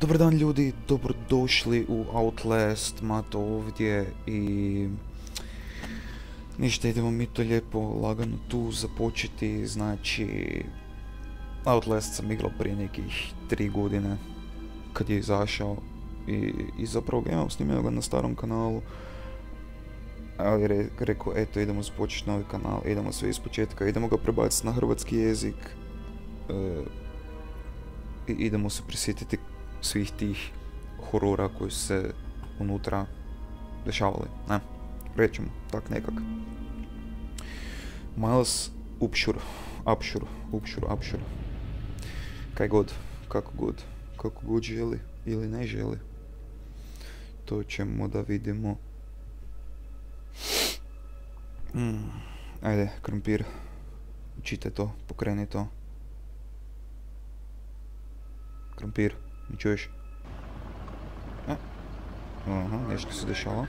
Dobar dan ljudi, dobrodošli u Outlast, Mato ovdje i ništa, idemo mi to lijepo lagano tu započeti. Znači, Outlast sam igrao prije nekih 3 godine kad je izašao i zapravo ga imam snimio ga na starom kanalu, ali rekao eto idemo započeti novi kanal, idemo sve ispočetka, idemo ga prebaciti na hrvatski jezik i idemo se prisjetiti svih tih horora koji su se unutra dešavali, ne, rećemo, tak nekak. Miles Upshur, kaj god, kako god želi ili ne želi. To ćemo da vidimo. Ajde, krompir, čitaj to, pokreni to. Krompir, mi čuješ? Aha, nešto se dešava.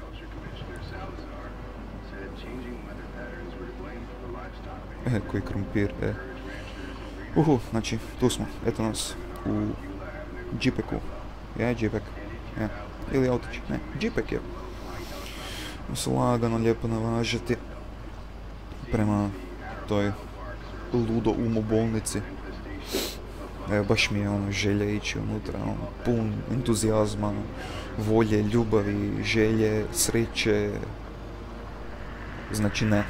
Koji krompir, znači, tu smo, eto nas, u džipeku. Je, džipek, je. Ili autić, ne, džipek je. Se lagano, lijepo navažati prema toj ludo umo bolnici. Baš mi je želja ići unutra, pun entuzijazma, volje, ljubavi, želje, sreće. Znači ne.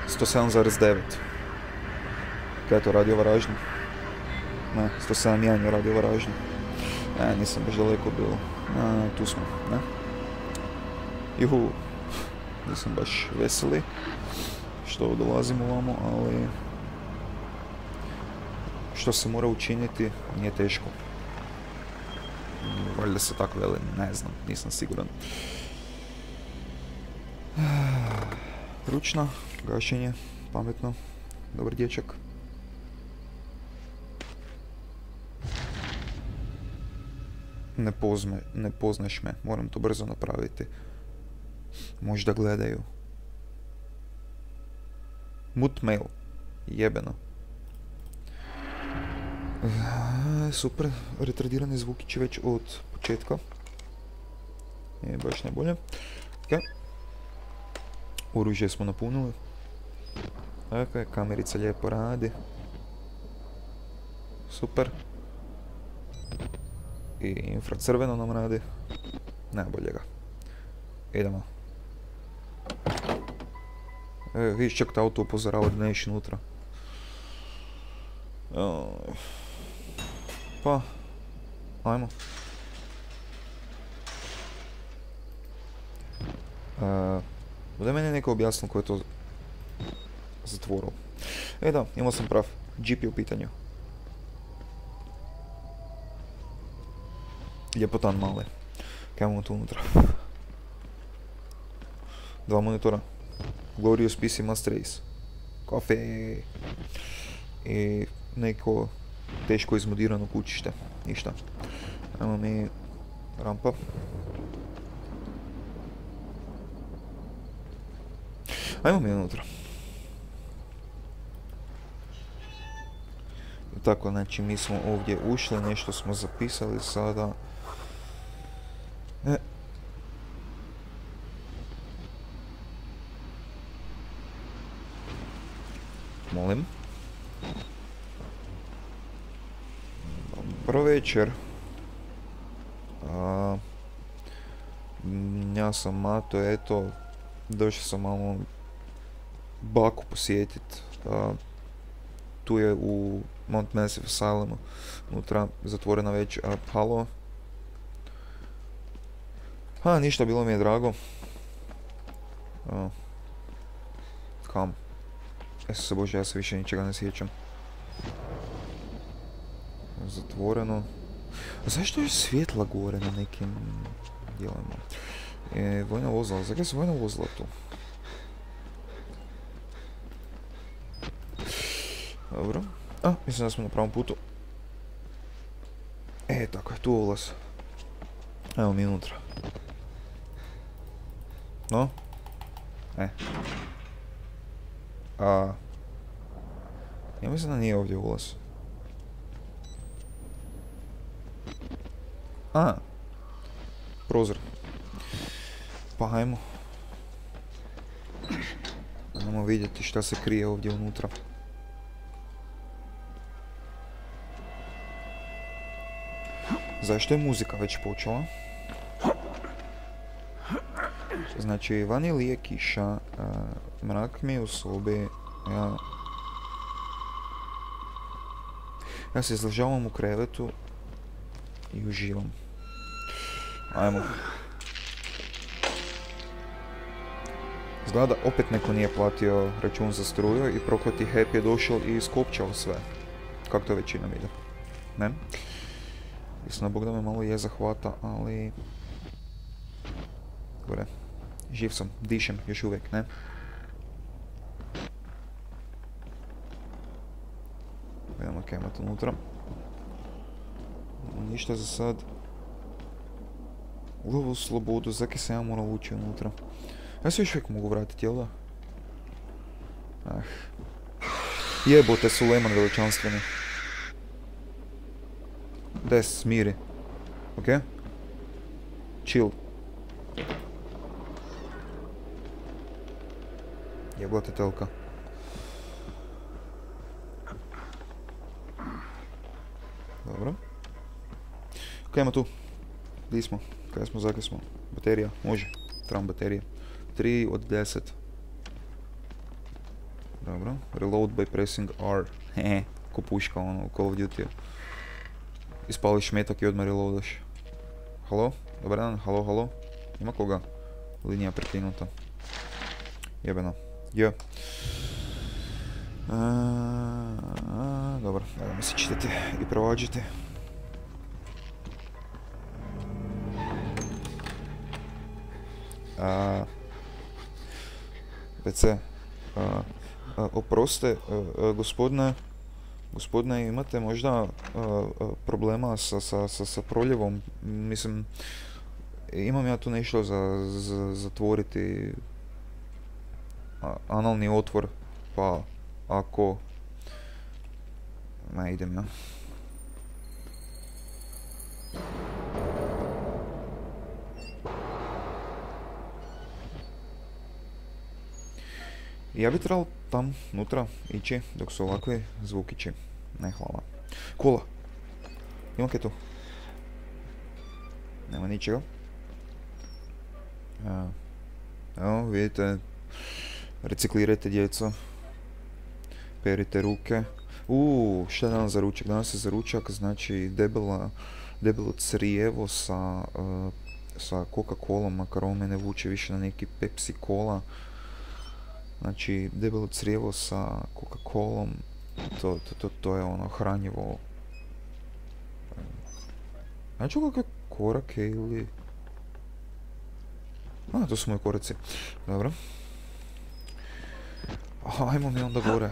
107,9. Kaj je to, Radio Varaždin? Ne, 107.1 je Radio Varaždin. Nisam baš daleko bilo. Tu smo, ne? Juhu, nisam baš veseli što dolazim ovamo, ali što se mora učiniti nije teško. Valjda se tako veli, ne znam, nisam siguran. Ručna, gašenje, pametno, dobar dječak. Ne poznaš me, moram to brzo napraviti. Možda gledaju. Mut mail, jebeno. Super, retardirani zvukići već od početka. Je baš najbolje. Ok. Oružje smo napunili. Ok, kamerica lijepo radi. Super. I infracrveno nam radi. Najbolje ga. Idemo. Vidiš, čak te auto upozorava da ne iši unutra. Pa, ajmo. Bude meni neko objasnilo ko je to zatvoril. Da, imao sam prav. Jeep je u pitanju. Ljepotan mali. Kaj imamo tu unutra? 2 monitora. Glorious PC Master Race. Kafe. I neko teško izmodirano kućište. Ništa. Ajmo mi rampa. Ajmo mi unutra. Tako, znači mi smo ovdje ušli, nešto smo zapisali sada. Molim. Dobro večer. Ja sam Mato, eto, došao sam malo baku posjetit. Tu je u Mount Massive Asylumu, unutra zatvorena već. Halo? Ništa, bilo mi je drago. Kam? Se bože, ja se više ničega ne sjećam. Zatvoreno. A zašto je svjetla gore na nekim dijelima? Vojna vozila, zakaj su vojna vozila tu? Dobro. Mislim da smo na pravom putu. Tako je, tu ulaz. Evo mi unutra. No? Ja mislim da nije ovdje ulaz. A, prozor. Pa hajmo. Ajmo vidjeti šta se krije ovdje unutra. Zašto je muzika već počela? Znači, vani lije kiša, mrak mi je u sobi, ja se izležavam u krevetu i uživam. Ajmo. Izgleda da opet neko nije platio račun za struju i prokleti HEP je došao i iskopčao sve. Kako to većina ide? Ne? Istina, Bog da me malo je zahvata, ali... Gore. Živ sam, dišem još uvijek, ne? Idemo kemat unutra. Ništa za sad. Lovu slobodu, zaki se ja moram ući unutra. Ja se još uvijek mogu vratiti, jel da? Jebote Suleman veličanstveni. Des, smiri. Okej? Chill. Jebote telka. Dobro. Kaj tu? Gdje smo? Kaj smo, zakaj smo? Baterija, može. Trebam baterije. 3 od 10. Dobro. Reload by pressing R. Hehe. Ko puška ono u Call of Duty. Ispališ metak i odmah reloadaš. Halo? Dobar dan, halo, halo? Ima koga? Linija prekinuta. Jebeno. Je. Dobro, ajmo se čitati i provađati. WC. Oproste, gospodine, imate možda problema sa proljevom? Mislim, imam ja tu nešto za zatvoriti analni otvor, pa ako... Ma idem ja. Ja bi trebalo tam, nutra, ići dok su ovakvi zvukići. Ne, hvala. Kola. Ima kaj tu? Nema ničega. Evo, vidite. Reciklirajte djeco. Perite ruke. Šta je danas za ručak? Danas je za ručak, znači debelo crijevo sa Coca-Colom, makar mene vuče više na neki Pepsi Cola. Znači, debelo crijevo sa Coca-Colom, to je ono hranjivo. Znači kakve korake ili... to su moji koraci. Dobro. Ajmo mi onda gore.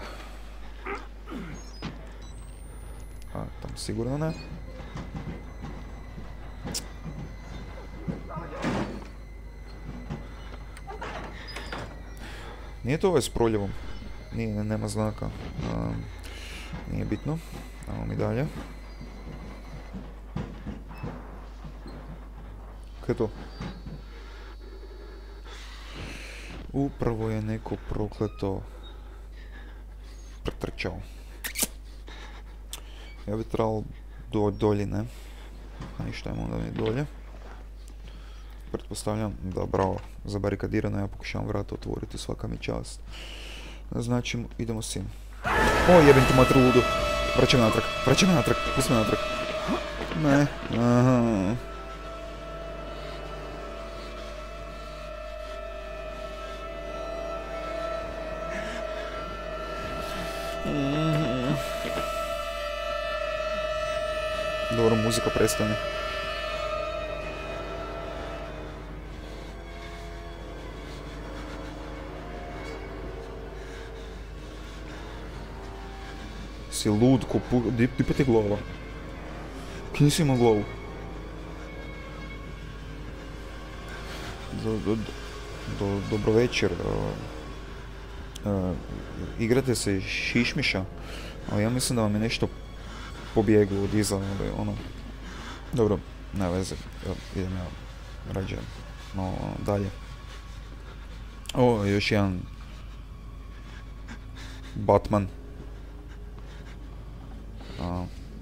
Tam sigurno ne. Nije to ovaj s proljevom. Nema znaka. Nije bitno. Ajmo mi dalje. Kaj je to? Upravo je neko prokleto pretrčao. Ja bi trebalo dolje, ne? A ništa, ajmo onda mi dolje. Pretpostavljam da, bravo, zabarikadirano, ja pokušavam vrata otvoriti, svaka mi čast. Znači, idemo sin. O, jebim ti matru ludu. Vraćaj me natrag, pusti me natrag. Ne, aha. Dobro, muzika prestane. Si lud ko di pa ti glava? Kje nisi imao glavu? Dobro večer. Igrate se šišmiša, ali ja mislim da vam je nešto pobjeglo od iza, ono. Dobro, Ne veze, idem ja rađe malo dalje. O, još jedan Batman.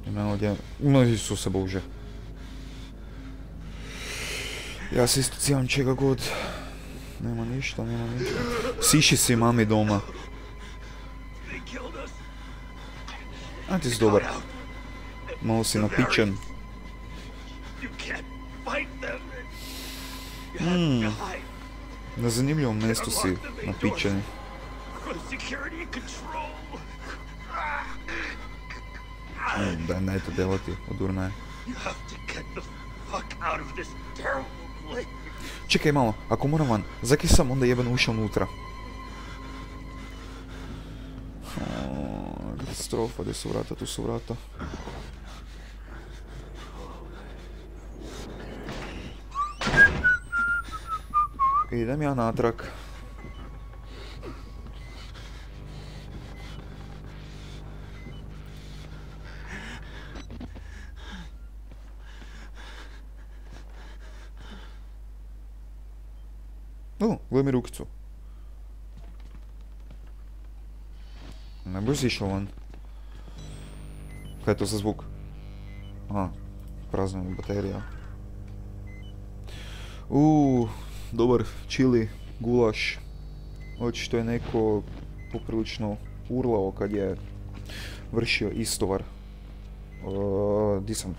Ima ovdje... No, Isuse Bože. Ja se isto cijevam čega god. Nema ništa. Siši si mami doma. A ti si dobar. Malo si napičen. Na zanimljivom mjestu si napičen. Daj, ne to delati, odurna je. Čekaj malo, ako moram van, zakaj sam onda jebeno ušao unutra? Katastrofa, gdje su vrata, tu su vrata. Idem ja natrag. Gledaj mi rukicu. Ne boš si išao van. Kaj je to za zvuk? Aha, prazna je baterija. Dobar čili gulaš. Očito je neko poprilično urlao kad je vršio istovar. Di sam?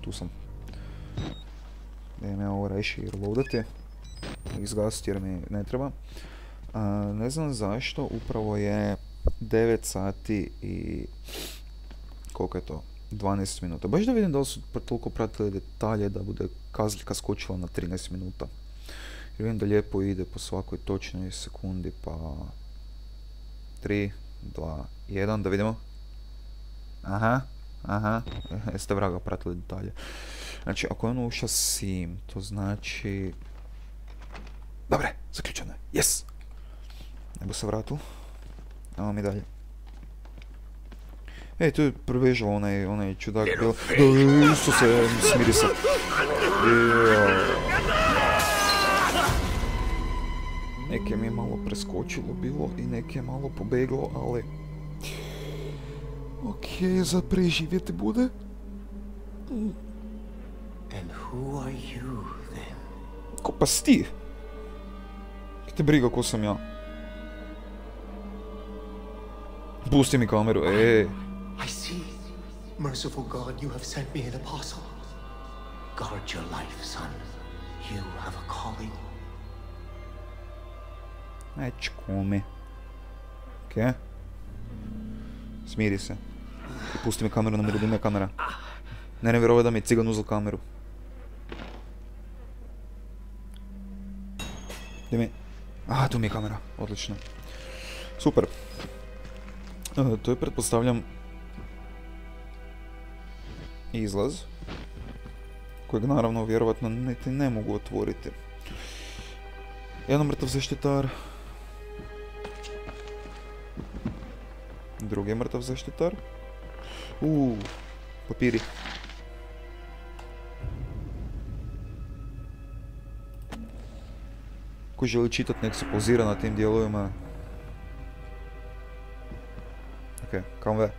Tu sam. Idem ja ovo reši i reloadati. Izgasiti jer mi ne treba. Ne znam zašto, upravo je 9 sati i... koliko je to? 12 minuta. Baš da vidim da li su toliko pratili detalje da bude kazaljka skočila na 13 minuta. Jer vidim da lijepo ide po svakoj točnoj sekundi, pa... 3, 2, 1, da vidimo. Aha. Jeste vraga pratili detalje. Znači, ako je ono ušao sim, to znači... Dobre, zaključeno je. Yes! Nebo se vratilo. Evo mi dalje. Ej, tu je prebežalo onaj čudak bil. Isuse, smiri se. Neke mi je malo preskočilo bilo i neke je malo pobeglo, ali... Okej, za preživjeti bude. And who are you then? Ko pa si ti? Kaj te briga ko sam ja? Pusti mi kameru, I see. Merciful God, you have sent me an apostle. Guard your life, son. You have a calling. Ajčko mi. Okej. Smiri se. I pusti mi kameru, ne mi kamera. Ne vjeruje da mi je cigan uzel kameru. Gdje mi... tu mi je kamera. Odlično. Super. To je, pretpostavljam, izlaz, kojeg naravno vjerovatno niti ne mogu otvoriti. Jedan mrtav zaštitar. Drugi mrtav zaštitar. Papiri. Ko želi čitat, nek se pozira na tim dijelovima. Okej, kam ve?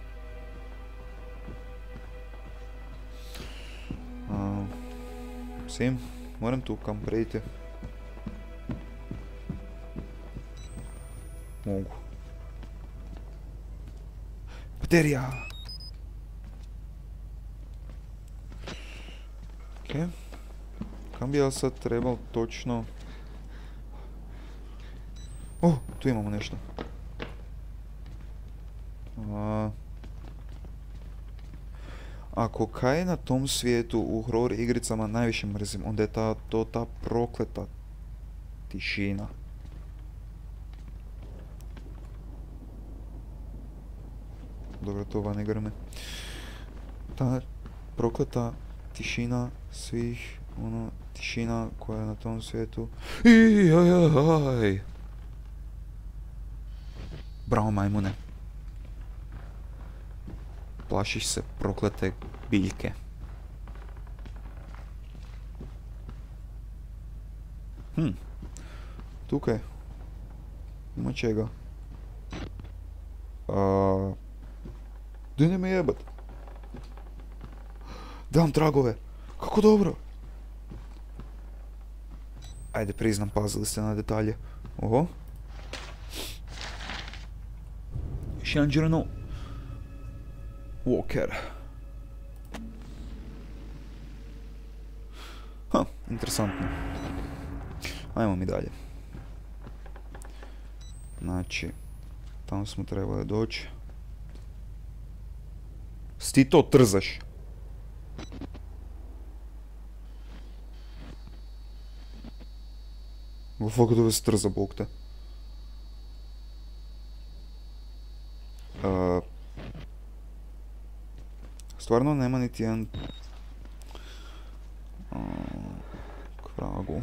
Sim, moram tu kam prejti. Mogu. Baterija! Okej. Kam bi ja sad trebal točno... Tu imamo nešto. Ako kaj na tom svijetu u horror igricama najviše mrzim, onda je ta prokleta tišina. Dobro, to van ne grme. Ta prokleta tišina svih, tišina koja je na tom svijetu. Bravo, majmune. Plašiš se proklete biljke. Tukaj. Ima čega. Daj ne me jebat. Dam tragove. Kako dobro. Ajde, priznam, pazili ste na detalje. Oho. Još jedan journal. Walker. Interesantno. Ajmo mi dalje. Znači, tamo smo trebali doći. Ti to trzaš? Fakat ove se trza, bog te. Stvarno nema niti jedan... Kvragu.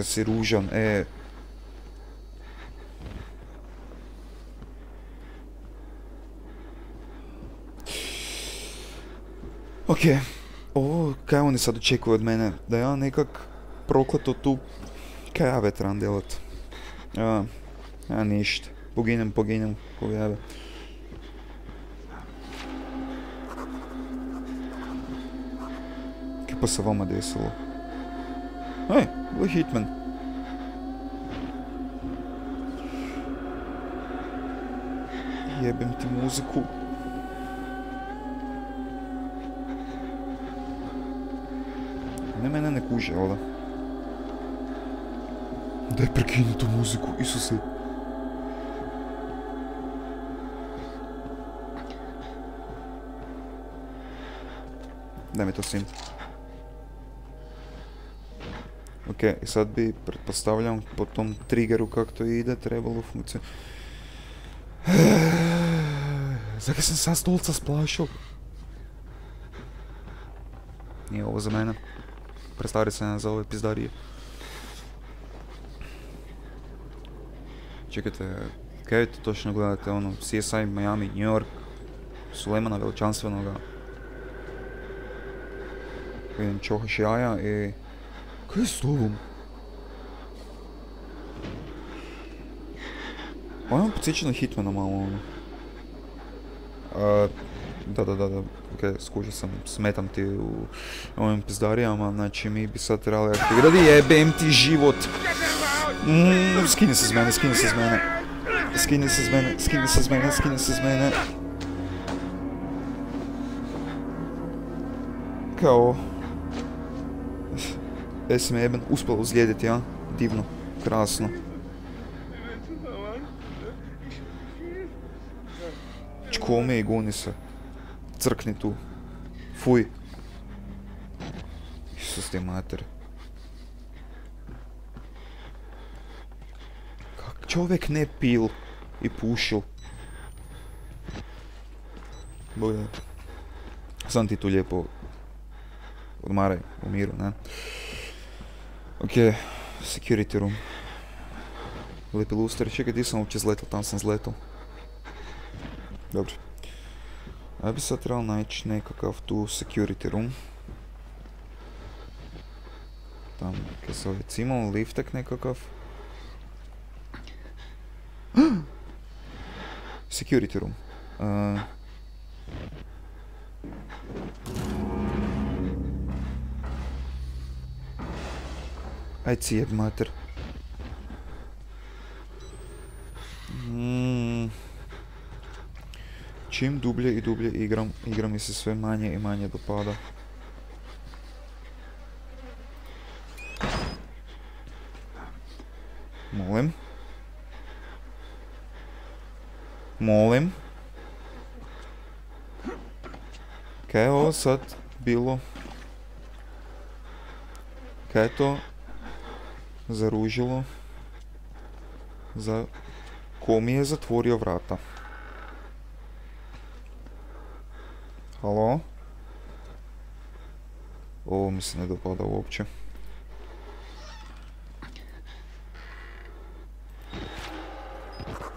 Si ružan, Okej, ovo kaj oni sad očekuju od mene? Da ja nekak prokleto tu... Kaj ja trebam delat? Ja ništa. Poginem, ko jebe. Kaj pa se vama desilo? Ovo je Hitman. Jebem ti muziku. Ne, mene ne kuže, jel da? Daj prekini tu muziku, Isuse. Daj mi to sim. Ok, i sad bi, pretpostavljam, po tom triggeru kak to ide, trebalo funkcije. Zakaj sam sad stolca splašao? Nije ovo za mene. Prestari se za ove pizdarije. Čekajte, kaj to točno gledate, ono, CSI, Miami, New York, Sulemana Veličanstvenoga. Vidim čohaš jaja i... Kaj je s tobom? Ovo podsjeća na Hitmana malo, ono. Da, ok, skužio sam, smetam ti u ovim pizdarijama, znači mi bi sad trebali aktivirati, jebem ti život! Skini se s mene. Kao... Jesi me jeben uspjela uzlijediti, ja? Divno, krasno. Čkome i goni se. Crkni tu. Fuj. Isus ti mater. Kak čovjek ne pil i pušil. Bolje. Sam ti tu lijepo odmaraj u miru, ne? Ok, security room. Lijepi luster, čekaj, di sam uopće zletao, tam sam zletao. Dobro. Ja bi sad trebao naći nekakav tu security room. Tam, kaj se ovdje cimao, liftek nekakav. Security room. Aj cijeb mater. Čim dublje i dublje igra mi se sve manje i manje dopada. Molim. Kaj je ovo sad bilo? Kaj je to zaružilo? Ko mi je zatvorio vrata? Halo? Ovo mi se ne dopada uopće.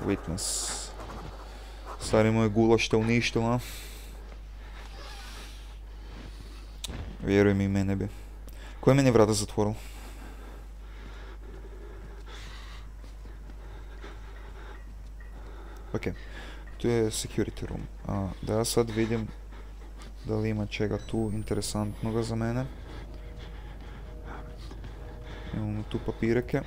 Witness. Stari moj gulaš te uništila. Vjeruj mi, mene bi. Ko je meni vrata zatvoril? Ok, tu je security room. Da ja sad vidim da li ima čega tu interesantnoga za mene. Imamo tu papireke.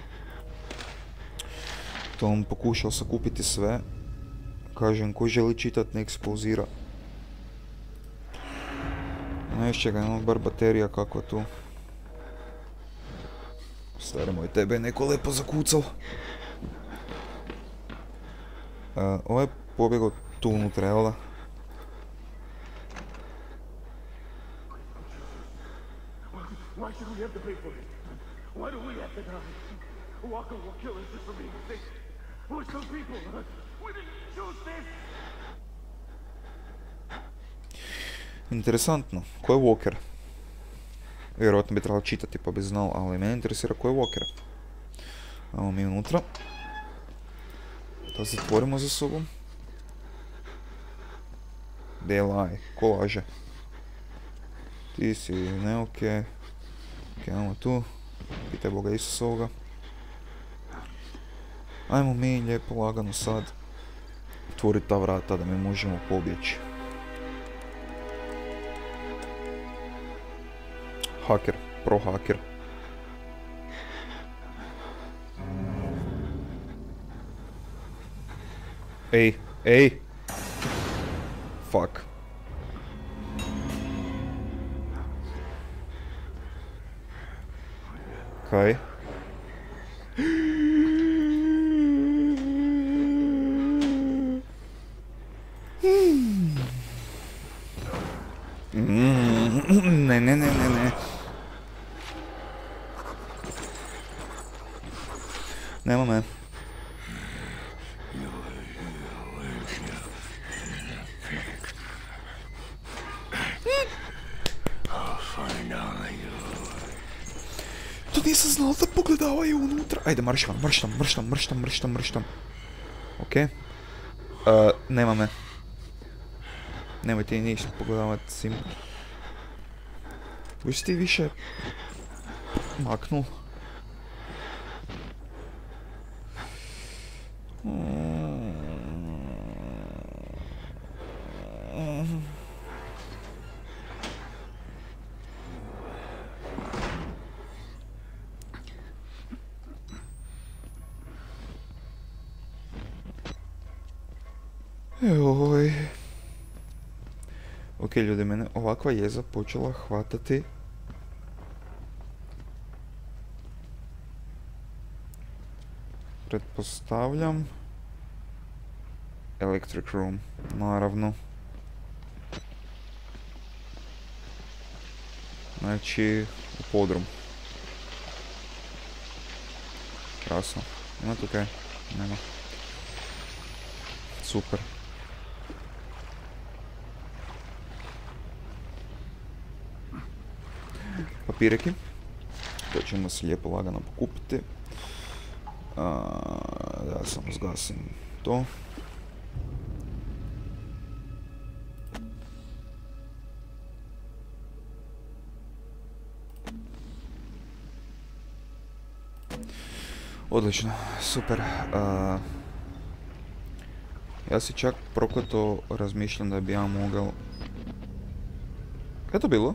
Tom pokušao sakupiti sve. Kažem, ko želi čitat, nek spauzira. Znaš čega, imamo bar baterija kako tu. Stari moj, tebe je neko lepo zakucal. Ovo je pobjegao tu unutra, jel da? Why should we have to pay for it? Why do we have to die? Walker will kill us just for being sick. We're some people. We didn't choose this. Interesantno. Ko je Walker? Vjerojatno bi trebalo čitati pa bi znao, ali mene interesira ko je Walker. Evo mi unutra. Da zatvorimo za sobom. DLI, ko laže? Ti si ne okej. Okej, ajmo tu. Pitaj Boga Isusa ovoga. Ajmo mi lijepo lagano sad otvoriti ta vrata da mi možemo pobjeći. Haker, pro haker. Ej, ej! Fuck. Kaj? Ne, ne, ne, ne, ne. Nema me. To nisam znao da pogledavaju unutra. Ajde, mrštam, mrštam, mrštam, mrštam, mrštam, mrštam. Okej. Nema me. Nemoj ti ništa pogledavat, sim. Boš ti više maknul. Joj. Ok, ljudi, mene ovakva jeza počela hvatati. Pretpostavljam. Electric room, naravno. Znači, u podrum. Krasno. Ima tu kaj? Nema. Super. Papireki. To ćemo se lijepo lagano pokupiti. Da samo zgasim to. Odlično, super. Ja si čak prokleto razmišljam da bi ja mogao... Kaj je to bilo?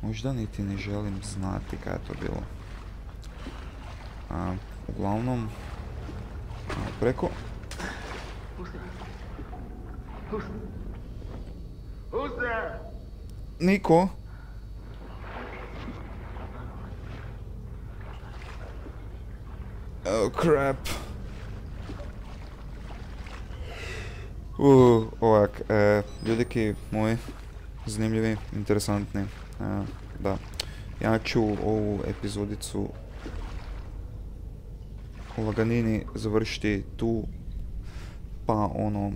Možda niti ne želim znati kaj je to bilo. Uglavnom... Preko... Niko? Oh crap. Ovak, ljudiki moji, zanimljivi, interesantni. Da, ja ću ovu epizodicu u laganini završiti tu, pa ono,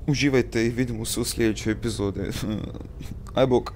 uživajte i vidimo se u sljedećoj epizodi. Aj bok.